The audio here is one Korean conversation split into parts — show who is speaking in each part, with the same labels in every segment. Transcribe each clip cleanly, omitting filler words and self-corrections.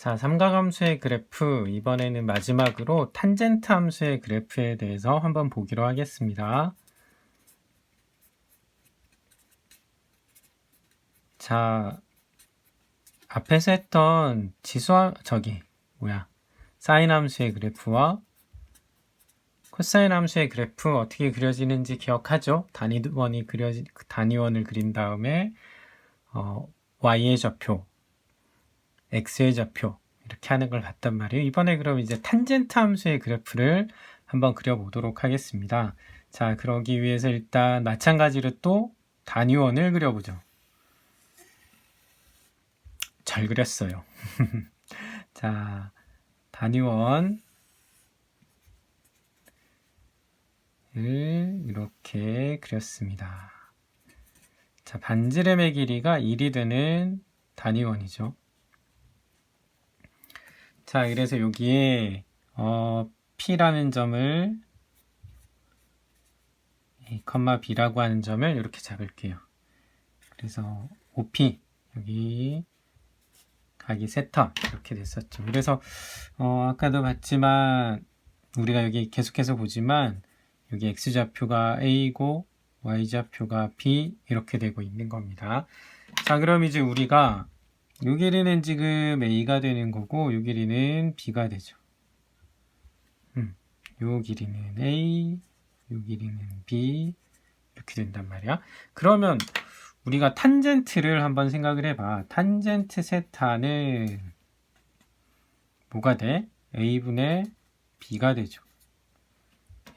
Speaker 1: 자, 삼각함수의 그래프, 이번에는 마지막으로 탄젠트 함수의 그래프에 대해서 한번 보기로 하겠습니다. 자, 앞에서 했던 사인 함수의 그래프와 코사인 함수의 그래프 어떻게 그려지는지 기억하죠? 단위원을 그린 다음에 y의 좌표, x의 좌표 이렇게 하는 걸 봤단 말이에요. 이번에 그럼 이제 탄젠트 함수의 그래프를 한번 그려보도록 하겠습니다. 자, 그러기 위해서 일단 마찬가지로 또 단위원을 그려보죠. 잘 그렸어요. 자, 단위원을 이렇게 그렸습니다. 자, 반지름의 길이가 1이 되는 단위원이죠. 자, 그래서 여기에 P라는 점을 A, B라고 하는 점을 이렇게 잡을게요. 그래서 OP 여기 각이 세타 이렇게 됐었죠. 그래서 아까도 봤지만 우리가 여기 계속해서 보지만 여기 X좌표가 A고 Y좌표가 B 이렇게 되고 있는 겁니다. 자, 그럼 이제 우리가 요 길이는 지금 A가 되는 거고 요 길이는 B가 되죠. 요 길이는 A, 요 길이는 B 이렇게 된단 말이야. 그러면 우리가 탄젠트를 한번 생각을 해봐. 탄젠트 세타는 뭐가 돼? A분의 B가 되죠.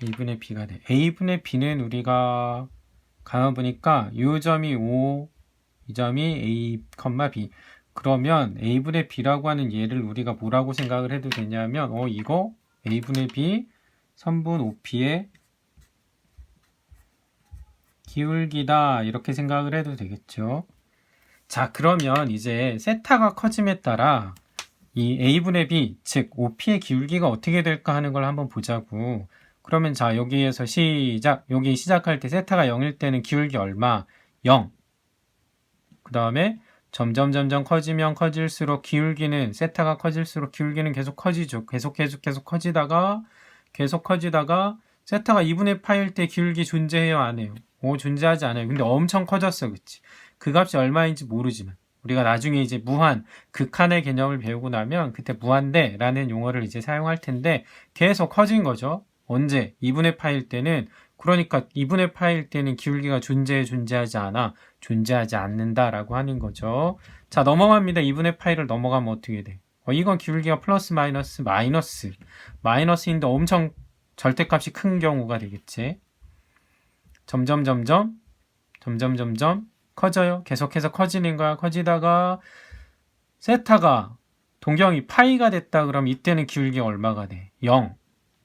Speaker 1: A분의 B가 돼. A분의 B는 우리가 가만보니까 이 점이 O, 이 점이 A, B. 그러면 A분의 B라고 하는 얘를 우리가 뭐라고 생각을 해도 되냐면 이거 A분의 B 선분 OP의 기울기다 이렇게 생각을 해도 되겠죠. 자, 그러면 이제 세타가 커짐에 따라 이 A분의 B, 즉 OP의 기울기가 어떻게 될까 하는 걸 한번 보자고. 그러면 자, 여기에서 여기 시작할 때 세타가 0일 때는 기울기 얼마? 0. 그 다음에 점점 커지면 커질수록 기울기는 세타가 커질수록 기울기는 계속 커지죠. 계속 커지다가 세타가 2분의 파일 때 기울기 존재해요, 안 해요? 존재하지 않아요. 근데 엄청 커졌어, 그치? 그 값이 얼마인지 모르지만 우리가 나중에 이제 극한의 개념을 배우고 나면 그때 무한대라는 용어를 이제 사용할 텐데 계속 커진 거죠. 언제? 2분의 파일 때는, 그러니까 2분의 파일 때는 기울기가 존재하지 않아, 존재하지 않는다라고 하는 거죠. 자, 넘어갑니다. 2분의 파일을 넘어가면 어떻게 돼? 이건 기울기가 플러스 마이너스인데 엄청 절대값이 큰 경우가 되겠지. 점점 커져요. 계속해서 커지는 거야. 커지다가 세타가 동경이 파이가 됐다 그럼 이때는 기울기가 얼마가 돼? 0.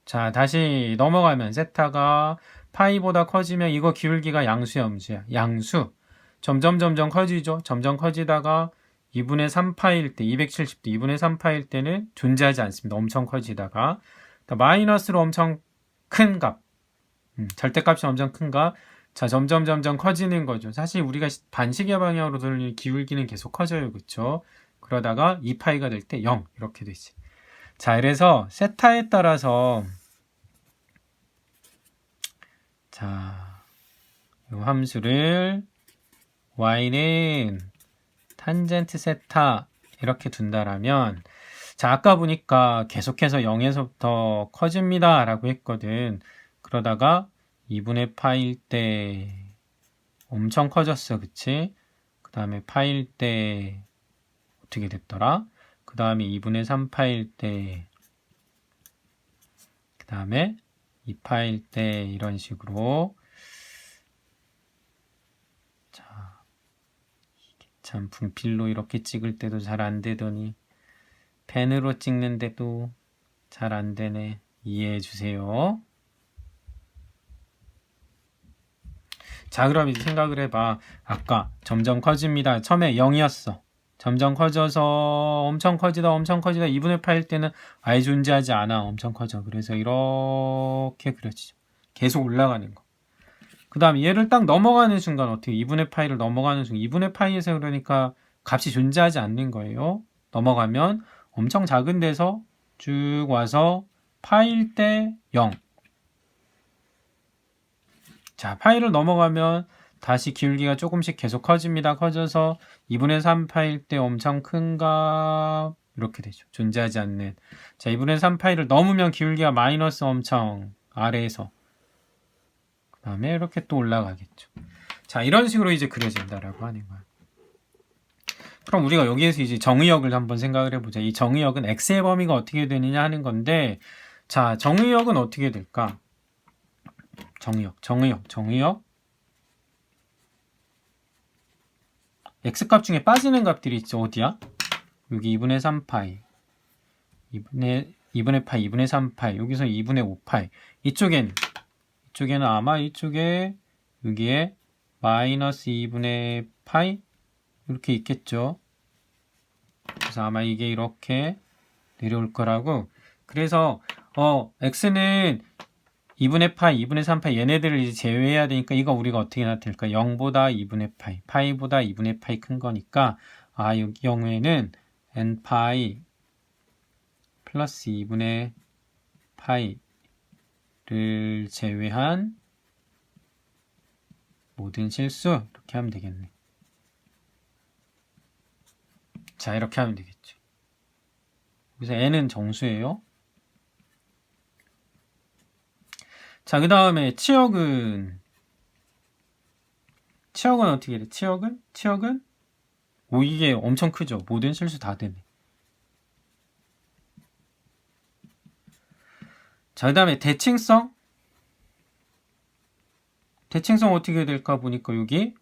Speaker 1: 자, 다시 넘어가면 세타가 파이보다 커지면 이거 기울기가 양수야, 음수야? 양수. 점점 커지죠. 점점 커지다가 2분의 3파일 때, 270도 2분의 3파일 때는 존재하지 않습니다. 엄청 커지다가 마이너스로 엄청 큰 값, 절대값이 엄청 큰 값. 자, 점점 커지는 거죠. 사실 우리가 반시계 방향으로 돌리는 기울기는 계속 커져요, 그쵸? 그러다가 2파이가 될 때 0 이렇게 되지. 자, 그래서 세타에 따라서 자, 이 함수를 y는 탄젠트 세타 이렇게 둔다라면, 자, 아까 보니까 계속해서 0에서부터 커집니다 라고 했거든. 그러다가 2분의 파일 때 엄청 커졌어, 그치? 그 다음에 파일 때 어떻게 됐더라? 그 다음에 2분의 3파일 때, 그 다음에 2파일 때 이런 식으로. 자, 이게 참 분필로 이렇게 찍을 때도 잘 안 되더니 펜으로 찍는데도 잘 안 되네. 이해해 주세요. 자, 그럼 이제 생각을 해봐. 아까 점점 커집니다. 처음에 0이었어. 점점 커져서 엄청 커지다 2분의 8일 때는 아예 존재하지 않아. 엄청 커져. 그래서 이렇게 그려지죠. 계속 올라가는 거. 그 다음에 얘를 딱 넘어가는 순간 어떻게 2분의 파이를 넘어가는 순간 2분의 파이에서 그러니까 값이 존재하지 않는 거예요. 넘어가면 엄청 작은 데서 쭉 와서 파일 때 0. 자, 파일을 넘어가면 다시 기울기가 조금씩 계속 커집니다. 커져서 2분의 3 파일 때 엄청 큰 값 이렇게 되죠. 존재하지 않는. 자, 2분의 3 파일을 넘으면 기울기가 마이너스 엄청 아래에서 그 다음에 이렇게 또 올라가겠죠. 자, 이런 식으로 이제 그려진다라고 하는 거야. 그럼 우리가 여기에서 이제 정의역을 한번 생각을 해보자. 이 정의역은 x의 범위가 어떻게 되느냐 하는 건데, 자, 정의역은 어떻게 될까? 정의역. x값 중에 빠지는 값들이 있죠. 어디야? 여기 2분의 3파이, 2분의 파이, 2분의 3파이, 여기서 2분의 5파이. 이쪽에는 아마 이쪽에 여기에 마이너스 2분의 파이 이렇게 있겠죠. 그래서 아마 이게 이렇게 내려올 거라고. 그래서 x는 2분의 파이, 2분의 3파이 얘네들을 이제 제외해야 되니까 이거 우리가 어떻게 나타낼까? 0보다 2분의 파이, 파이보다 2분의 파이 큰 거니까 여기 경우에는 n파이 플러스 2분의 파이를 제외한 모든 실수 이렇게 하면 되겠네. 자, 이렇게 하면 되겠죠. 그래서 n은 정수예요. 자, 그 다음에 치역은 어떻게 돼? 치역은 이게 엄청 크죠. 모든 실수 다 되네. 자, 그 다음에 대칭성 어떻게 될까 보니까 여기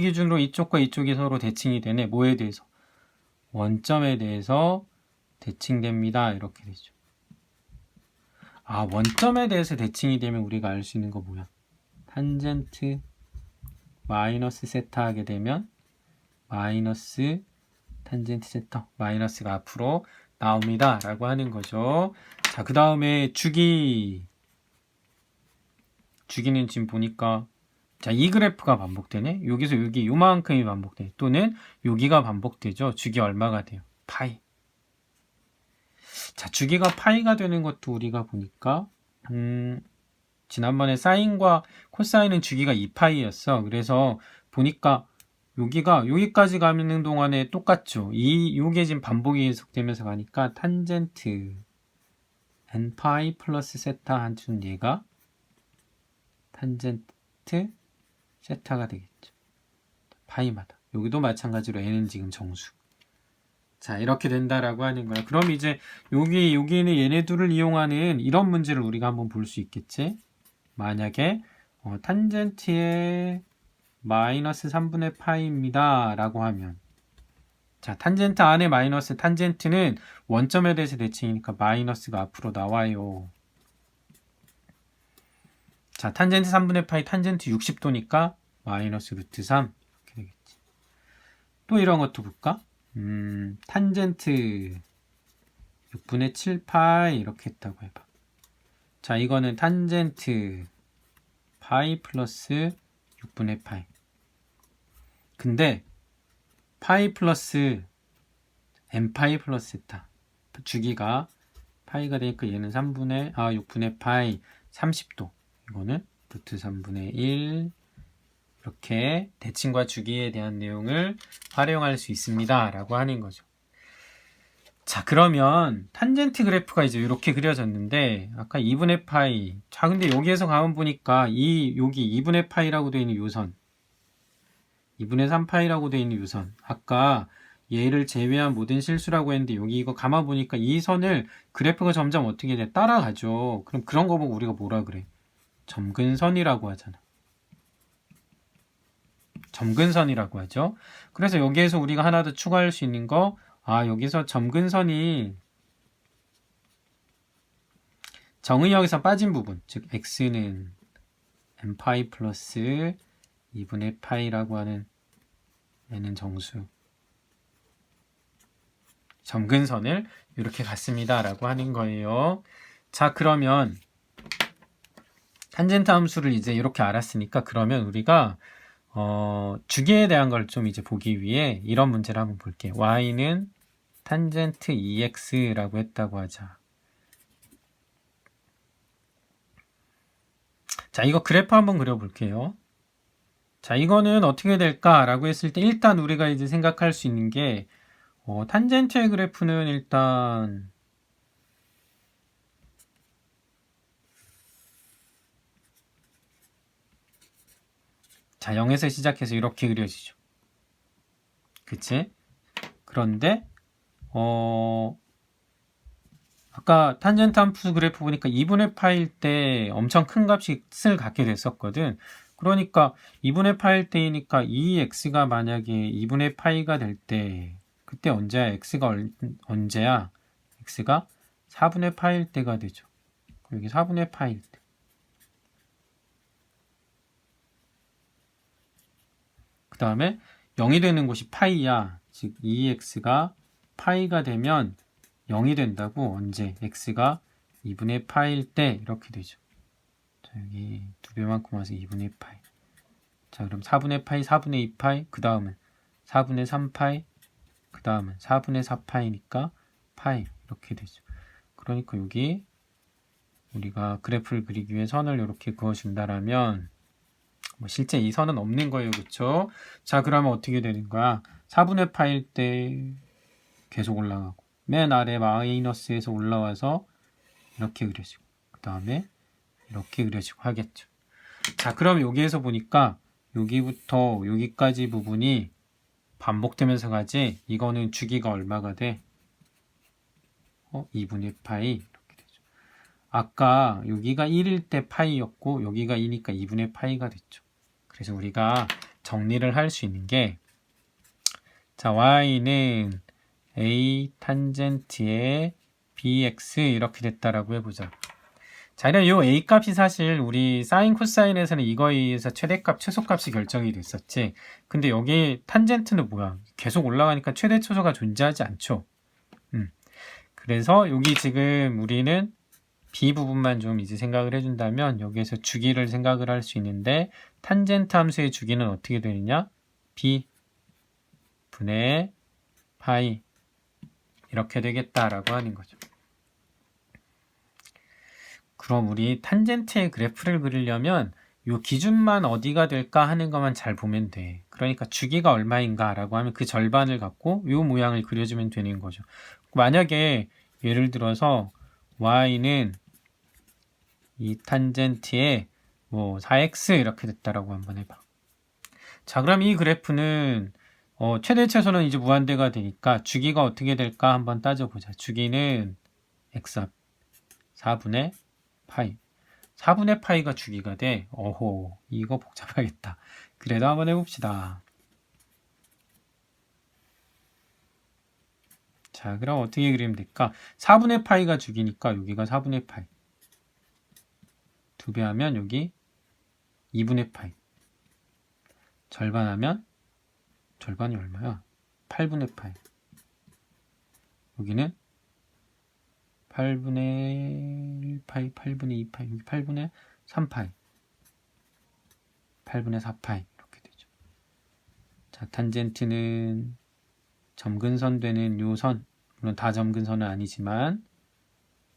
Speaker 1: 기준으로 이쪽과 이쪽이 서로 대칭이 되네. 뭐에 대해서? 원점에 대해서 대칭됩니다. 이렇게 되죠. 원점에 대해서 대칭이 되면 우리가 알 수 있는 거 뭐야? 탄젠트 마이너스 세타 하게 되면 마이너스 탄젠트 세타 마이너스가 앞으로 나옵니다. 라고 하는 거죠. 자, 그 다음에 주기는 지금 보니까 자, 이 그래프가 반복되네. 여기서 여기 요만큼이 반복돼. 또는 여기가 반복되죠. 주기 얼마가 돼요? 파이. 자, 주기가 파이가 되는 것도 우리가 보니까 지난번에 사인과 코사인은 주기가 2파이였어. 그래서 보니까 여기까지 가는 동안에 똑같죠. 요게 지금 반복이 계속되면서 가니까 탄젠트 n파이 플러스 세타 한준 얘가 탄젠트 세타가 되겠죠. 파이마다. 여기도 마찬가지로 n은 지금 정수. 자, 이렇게 된다라고 하는 거야. 그럼 이제 여기는 얘네 둘을 이용하는 이런 문제를 우리가 한번 볼 수 있겠지? 만약에 탄젠트의 마이너스 3분의 파이입니다. 라고 하면 자, 탄젠트 안에 마이너스 탄젠트는 원점에 대해서 대칭이니까 마이너스가 앞으로 나와요. 자, 탄젠트 3분의 파이 탄젠트 60도니까 마이너스 루트 3 이렇게 되겠지. 또 이런 것도 볼까? 탄젠트 6분의 7파이 이렇게 했다고 해봐. 자, 이거는 탄젠트 파이 플러스 6분의 파이. 근데 파이 플러스 n파이 플러스 세타 주기가 파이가 되니까 얘는 6분의 파이 30도. 이거는 루트 3분의 1 이렇게 대칭과 주기에 대한 내용을 활용할 수 있습니다. 라고 하는 거죠. 자, 그러면 탄젠트 그래프가 이제 이렇게 그려졌는데 아까 2분의 파이. 자, 근데 여기에서 가만 보니까 여기 2분의 파이라고 되어 있는 요선 2분의 3파이라고 되어 있는 요선 아까 얘를 제외한 모든 실수라고 했는데 여기 이거 가만 보니까 이 선을 그래프가 점점 어떻게 돼? 따라가죠. 그럼 그런 거 보고 우리가 뭐라 그래? 점근선이라고 하잖아. 점근선이라고 하죠. 그래서 여기에서 우리가 하나 더 추가할 수 있는 거 여기서 점근선이 정의역에서 빠진 부분 즉 x는 n파이 플러스 2분의 파이라고 하는 얘는 정수 점근선을 이렇게 갔습니다. 라고 하는 거예요. 자, 그러면 탄젠트 함수를 이제 이렇게 알았으니까 그러면 우리가 주기에 대한 걸 좀 이제 보기 위해 이런 문제를 한번 볼게요. y는 탄젠트 2x라고 했다고 하자. 자, 이거 그래프 한번 그려볼게요. 자, 이거는 어떻게 될까라고 했을 때 일단 우리가 이제 생각할 수 있는 게 탄젠트의 그래프는 일단 자, 0에서 시작해서 이렇게 그려지죠. 그치? 그런데 아까 탄젠트 함수 그래프 보니까 2분의 파일 때 엄청 큰 값을 갖게 됐었거든. 그러니까 2분의 파일 때이니까 이 x가 만약에 2분의 파이가 될 때 그때 언제야? 언제야? x가 4분의 파일 때가 되죠. 여기 4분의 파일 때. 그 다음에 0이 되는 곳이 파이야. 즉 2x가 파이가 되면 0이 된다고. 언제? x가 2분의 파일 때 이렇게 되죠. 자, 여기 2배만큼 와서 2분의 파이. 자, 그럼 4분의 파이, 4분의 2파이, 그 다음은 4분의 3파이, 그 다음은 4분의 4파이니까 파이 이렇게 되죠. 그러니까 여기 우리가 그래프를 그리기 위해 선을 이렇게 그어준다라면 실제 이 선은 없는 거예요. 그쵸? 자, 그러면 어떻게 되는 거야? 4분의 파일 때 계속 올라가고 맨 아래 마이너스에서 올라와서 이렇게 그려지고 그 다음에 이렇게 그려지고 하겠죠. 자, 그럼 여기에서 보니까 여기부터 여기까지 부분이 반복되면서 가지. 이거는 주기가 얼마가 돼? 2분의 파이 이렇게 되죠. 아까 여기가 1일 때 파이였고 여기가 2니까 2분의 파이가 됐죠. 그래서 우리가 정리를 할 수 있는 게 자, y는 a 탄젠트의 bx 이렇게 됐다라고 해보자. 자, 이런 요 a 값이 사실 우리 사인 코사인에서는 이거에 의해서 최대값, 최소값이 결정이 됐었지. 근데 여기 탄젠트는 뭐야? 계속 올라가니까 최대, 최소가 존재하지 않죠. 그래서 여기 지금 우리는 b 부분만 좀 이제 생각을 해준다면 여기에서 주기를 생각을 할 수 있는데 탄젠트 함수의 주기는 어떻게 되느냐? b 분의 파이 이렇게 되겠다라고 하는 거죠. 그럼 우리 탄젠트의 그래프를 그리려면 요 기준만 어디가 될까 하는 것만 잘 보면 돼. 그러니까 주기가 얼마인가 라고 하면 그 절반을 갖고 요 모양을 그려주면 되는 거죠. 만약에 예를 들어서 y는 이 탄젠트에 뭐 4x 이렇게 됐다라고 한번 해봐. 자, 그럼 이 그래프는 최대 최소는 이제 무한대가 되니까 주기가 어떻게 될까 한번 따져보자. 주기는 x앞 4분의 파이. 4분의 파이가 주기가 돼. 어호, 이거 복잡하겠다. 그래도 한번 해봅시다. 자, 그럼 어떻게 그리면 될까? 4분의 파이가 주기니까 여기가 4분의 파이. 2배 하면 여기 2분의 파이. 절반하면 절반이 얼마야? 8분의 파이. 여기는 8분의 1파이, 8분의 2파이, 여기 8분의 3파이, 8분의 4파이 이렇게 되죠. 자, 탄젠트는 점근선 되는 요 선, 물론 다 점근선은 아니지만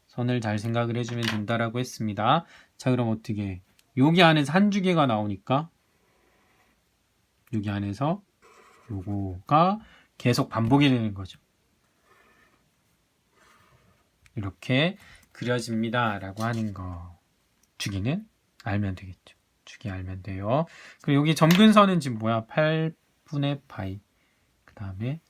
Speaker 1: 선을 잘 생각을 해주면 된다라고 했습니다. 자, 그럼 어떻게 여기 안에서 한 주기가 나오니까 여기 안에서 요거가 계속 반복이 되는 거죠. 이렇게 그려집니다 라고 하는 거. 주기는 알면 되겠죠. 주기 알면 돼요. 그리고 여기 점근선은 지금 뭐야? 8분의 파이 그 다음에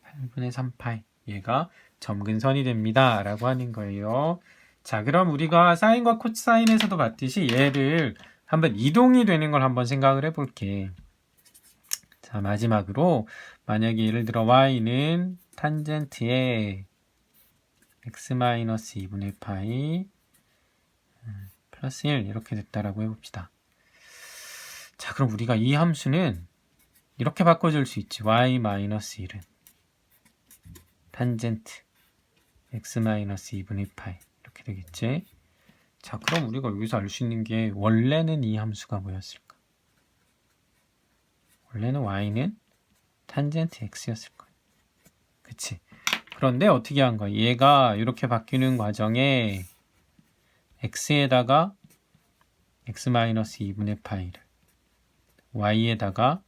Speaker 1: 8분의 3파이 얘가 점근선이 됩니다 라고 하는 거예요. 자, 그럼 우리가 사인과 코사인에서도 봤듯이 얘를 한번 이동이 되는 걸 한번 생각을 해볼게. 자, 마지막으로 만약에 예를 들어 y는 탄젠트의 x-2분의 파이 플러스 1 이렇게 됐다라고 해봅시다. 자, 그럼 우리가 이 함수는 이렇게 바꿔줄 수 있지. y-1은 탄젠트 x-2분의 파이 이렇게 되겠지. 자, 그럼 우리가 여기서 알 수 있는 게 원래는 이 함수가 뭐였을까? 원래는 y는 탄젠트 x였을 거야. 그치? 그런데 어떻게 한 거야? 얘가 이렇게 바뀌는 과정에 x에다가 x-2분의 파이를 y에다가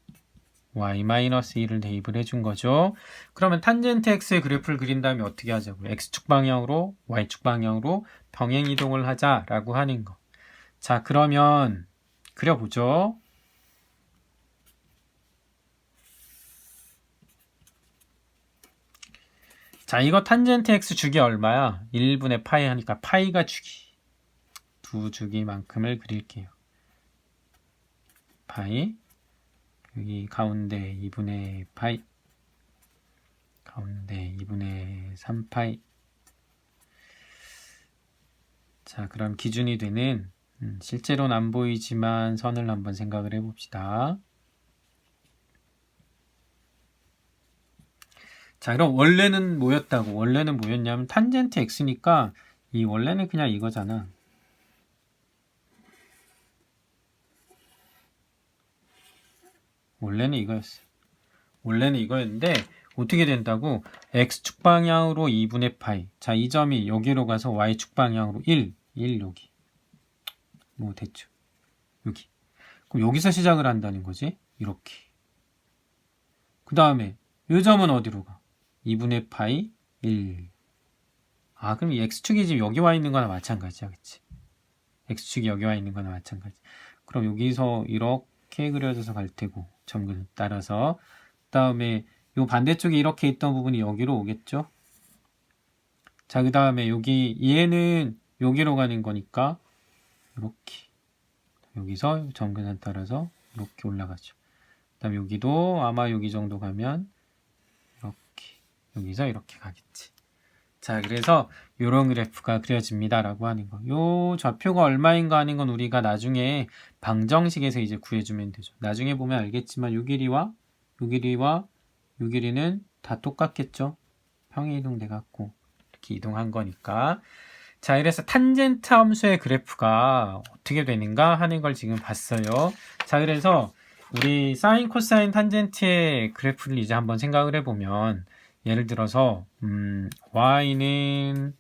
Speaker 1: y-1을 대입을 해준 거죠. 그러면 탄젠트 x의 그래프를 그린 다음에 어떻게 하자고요? x축 방향으로 y축 방향으로 병행 이동을 하자라고 하는 거. 자, 그러면 그려보죠. 자, 이거 탄젠트 x 주기 얼마야? 1분의 파이 하니까 파이가 주기. 두 주기만큼을 그릴게요. 파이, 여기 가운데 2분의 파이, 가운데 2분의 3파이. 자, 그럼 기준이 되는 실제로는 안 보이지만 선을 한번 생각을 해봅시다. 자, 그럼 원래는 뭐였다고? 원래는 뭐였냐면 탄젠트 x니까 이 원래는 그냥 이거잖아. 원래는 이거였어. 원래는 이거였는데 어떻게 된다고? x축 방향으로 2분의 파이. 자, 이 점이 여기로 가서 y축 방향으로 1 여기. 뭐 됐죠. 여기. 그럼 여기서 시작을 한다는 거지. 이렇게. 그 다음에 이 점은 어디로 가? 2분의 파이 1. 아, 그럼 이 x축이 지금 여기 와 있는 거나 마찬가지야. 그치? x축이 여기 와 있는 거나 마찬가지. 그럼 여기서 이렇게 그려져서 갈 테고 점을 따라서 그 다음에 요 반대쪽에 이렇게 있던 부분이 여기로 오겠죠? 자, 그 다음에 여기 얘는 여기로 가는 거니까 이렇게 여기서 점근을 따라서 이렇게 올라가죠. 그 다음에 여기도 아마 여기 정도 가면 이렇게 여기서 이렇게 가겠지. 자, 그래서 요런 그래프가 그려집니다 라고 하는 거. 요 좌표가 얼마인가 하는 건 우리가 나중에 방정식에서 이제 구해주면 되죠. 나중에 보면 알겠지만 요 길이와 요 길이와 요 길이는 다 똑같겠죠. 평행 이동돼 갖고 이렇게 이동한 거니까. 자, 이래서 탄젠트 함수의 그래프가 어떻게 되는가 하는 걸 지금 봤어요. 자, 그래서 우리 사인, 코사인, 탄젠트의 그래프를 이제 한번 생각을 해보면 예를 들어서 y는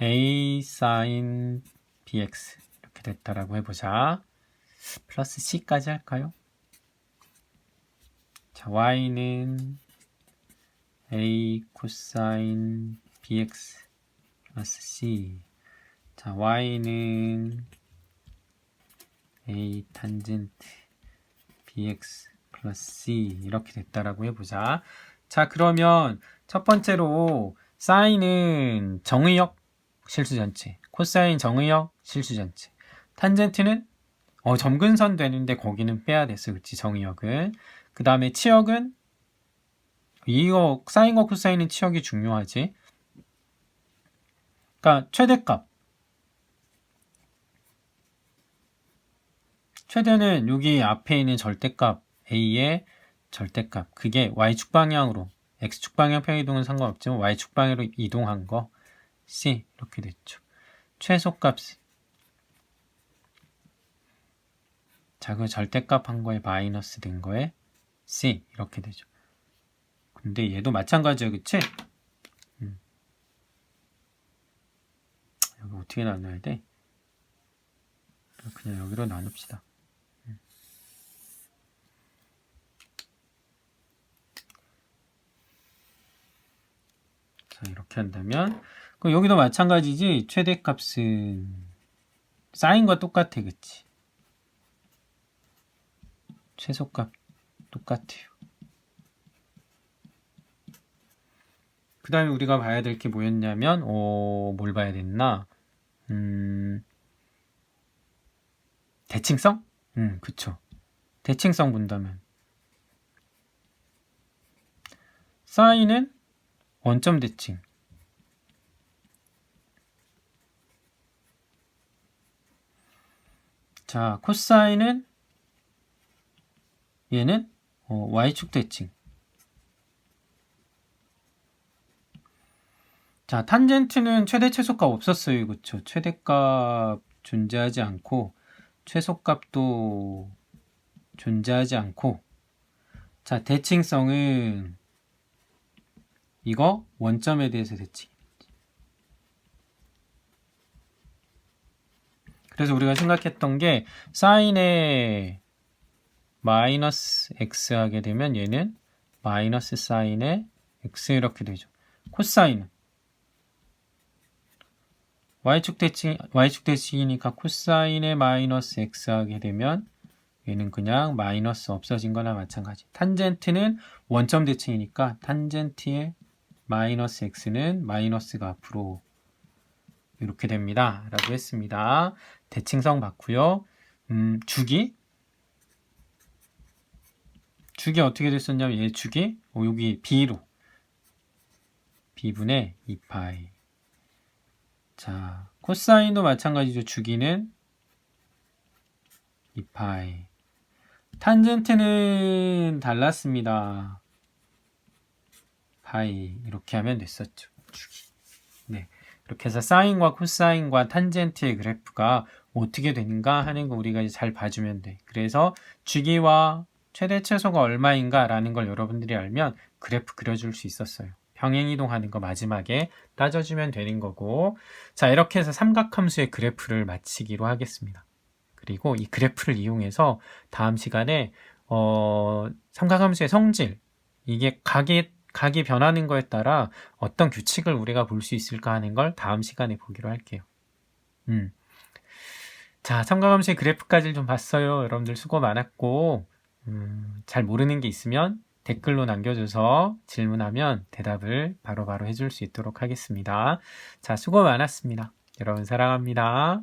Speaker 1: a sin bx 이렇게 됐다라고 해보자. 플러스 c까지 할까요? 자, y는 a cosine bx 플러스 c. 자, y는 a 탄젠트 bx 플러스 c 이렇게 됐다라고 해보자. 자, 그러면 첫 번째로 사인은 정의역 실수전체, 코사인 정의역 실수전체, 탄젠트는 점근선 되는데 거기는 빼야 됐어. 그치? 정의역은. 그 다음에 치역은 이거 사인과 코사인은 치역이 중요하지. 그러니까 최대값. 최대는 여기 앞에 있는 절대값 a의 절대값. 그게 y축 방향으로, x축 방향 평이동은 상관없지만 y축 방향으로 이동한 거 c 이렇게 됐죠. 최소값 자, 그 절대값 한 거에 마이너스 된 거에 c 이렇게 되죠. 근데 얘도 마찬가지야, 그치? 여기 어떻게 나눠야 돼? 그냥 여기로 나눕시다. 자, 이렇게 한다면 그럼 여기도 마찬가지지. 최대값은 사인과 똑같아, 그치? 최소값 똑같아요. 그 다음에 우리가 봐야 될 게 뭐였냐면 뭘 봐야 됐나? 대칭성? 그쵸. 대칭성 본다면 사인은 원점 대칭. 자, 코사인은 얘는 y축 대칭. 자, 탄젠트는 최대 최소값 없었어요. 그쵸? 최대값 존재하지 않고 최소값도 존재하지 않고 자, 대칭성은 이거 원점에 대해서 대칭. 그래서 우리가 생각했던 게 사인에 마이너스 x 하게 되면 얘는 마이너스 사인에 x 이렇게 되죠. 코사인은 y축 대칭이니까 코사인에 마이너스 x 하게 되면 얘는 그냥 마이너스 없어진 거나 마찬가지. 탄젠트는 원점 대칭이니까 탄젠트의 마이너스 x는 마이너스가 앞으로 이렇게 됩니다. 라고 했습니다. 대칭성 봤고요. 주기 어떻게 됐었냐면 얘 주기 여기 b로 b분의 2파이. 자, 코사인도 마찬가지죠. 주기는 2파이. 탄젠트는 달랐습니다. 파이 이렇게 하면 됐었죠. 주기. 네, 이렇게 해서 사인과 코사인과 탄젠트의 그래프가 어떻게 되는가 하는 거 우리가 이제 잘 봐주면 돼. 그래서 주기와 최대 최소가 얼마인가 라는 걸 여러분들이 알면 그래프 그려줄 수 있었어요. 평행이동하는 거 마지막에 따져주면 되는 거고. 자, 이렇게 해서 삼각함수의 그래프를 마치기로 하겠습니다. 그리고 이 그래프를 이용해서 다음 시간에 삼각함수의 성질, 이게 각이 변하는 거에 따라 어떤 규칙을 우리가 볼 수 있을까 하는 걸 다음 시간에 보기로 할게요. 자, 삼각함수의 그래프까지 좀 봤어요. 여러분들 수고 많았고, 잘 모르는 게 있으면 댓글로 남겨줘서 질문하면 대답을 바로바로 해줄 수 있도록 하겠습니다. 자, 수고 많았습니다. 여러분 사랑합니다.